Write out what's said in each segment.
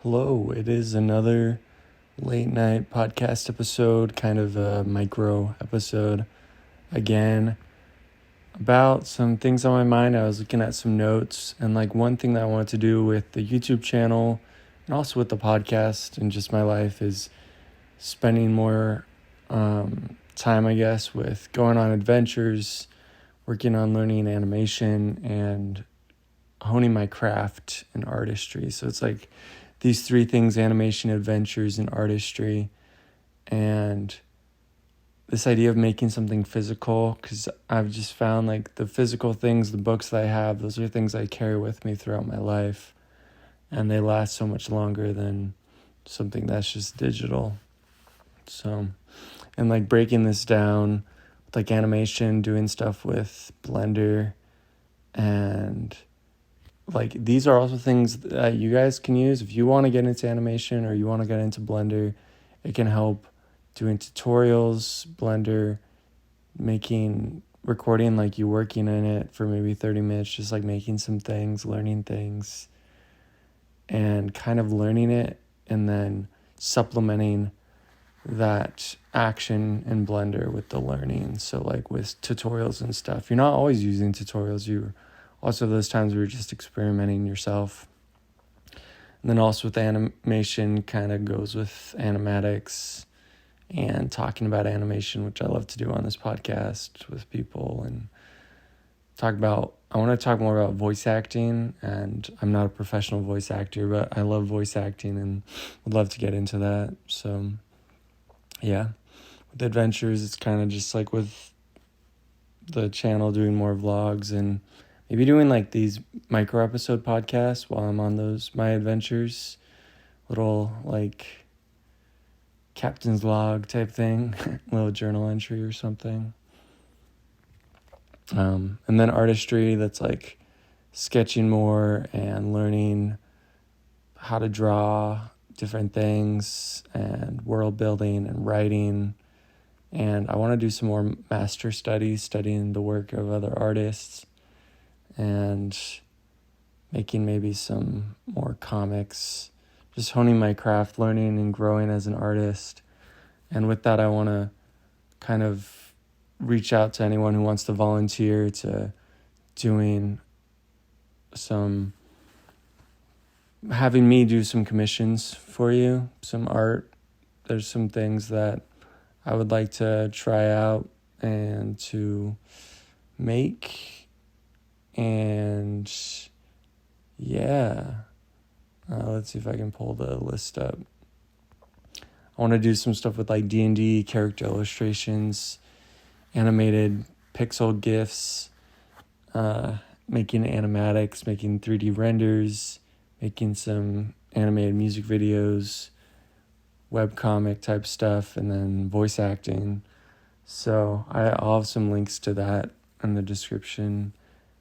Hello, it is another late night podcast episode, kind of a micro episode again, about some things on my mind. I was looking at some notes, and one thing that I wanted to do with the YouTube channel and also with the podcast and just my life is spending more time, I guess, with going on adventures, working on learning animation, and honing my craft and artistry. So it's these three things: animation, adventures, and artistry. And this idea of making something physical, because I've just found the physical things, the books that I have, those are things I carry with me throughout my life, and they last so much longer than something that's just digital. So, and breaking this down with animation, doing stuff with Blender, and these are also things that you guys can use if you want to get into animation or you want to get into Blender. It can help doing tutorials, Blender, recording you working in it for maybe 30 minutes, just making some things, learning things, and kind of learning it and then supplementing that action in Blender with the learning. So with tutorials and stuff, you're not always using tutorials. You're also those times where you're just experimenting yourself. And then also with animation, kind of goes with animatics and talking about animation, which I love to do on this podcast with people, and I want to talk more about voice acting, and I'm not a professional voice actor, but I love voice acting and would love to get into that. So yeah, with adventures, it's kind of just with the channel doing more vlogs and maybe doing these micro episode podcasts while I'm on my adventures, little captain's log type thing, little journal entry or something. And then artistry, that's sketching more and learning how to draw different things and world building and writing. And I want to do some more master studies, studying the work of other artists and making maybe some more comics, just honing my craft, learning and growing as an artist. And with that, I want to kind of reach out to anyone who wants to volunteer to having me do some commissions for you, some art. There's some things that I would like to try out and to make. And yeah, let's see if I can pull the list up. I want to do some stuff with D&D, character illustrations, animated pixel GIFs, making animatics, making 3D renders, making some animated music videos, webcomic type stuff, and then voice acting. So I'll have some links to that in the description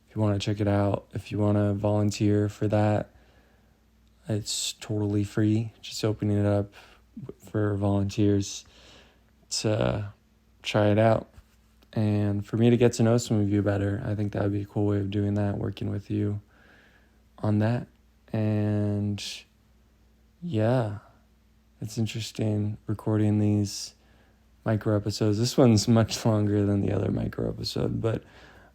if you want to check it out. If you want to volunteer for that, it's totally free. Just opening it up for volunteers to try it out. And for me to get to know some of you better, I think that would be a cool way of doing that, working with you on that. And yeah, it's interesting recording these micro episodes. This one's much longer than the other micro episode, but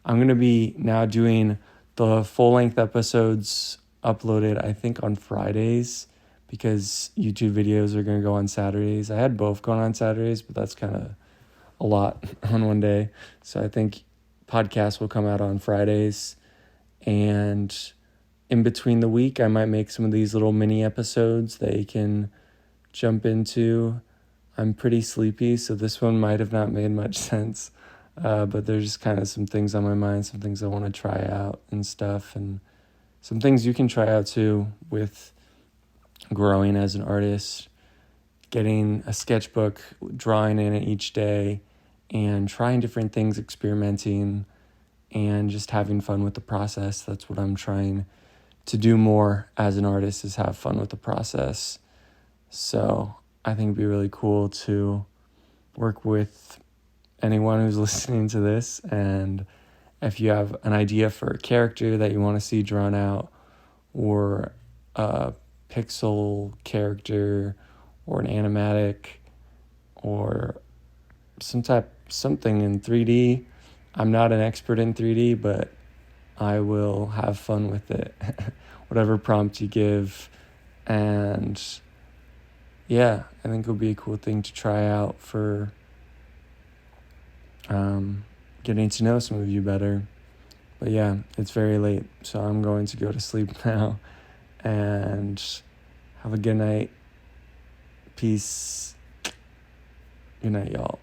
I'm going to be now doing the full-length episodes uploaded, I think, on Fridays, because YouTube videos are going to go on Saturdays. I had both going on Saturdays, but that's kind of a lot on one day. So I think podcasts will come out on Fridays, and in between the week, I might make some of these little mini episodes that you can jump into. I'm pretty sleepy, so this one might have not made much sense, but there's just kind of some things on my mind, some things I want to try out and stuff, and some things you can try out too with growing as an artist, getting a sketchbook, drawing in it each day, and trying different things, experimenting, and just having fun with the process. That's what I'm trying to do more as an artist, is have fun with the process. So I think it'd be really cool to work with anyone who's listening to this. And if you have an idea for a character that you want to see drawn out, or a pixel character or an animatic or something in 3D. I'm not an expert in 3D, but I will have fun with it. Whatever prompt you give. And yeah, I think it'll be a cool thing to try out for getting to know some of you better. But yeah, it's very late, so I'm going to go to sleep now. And have a good night. Peace. Good night, y'all.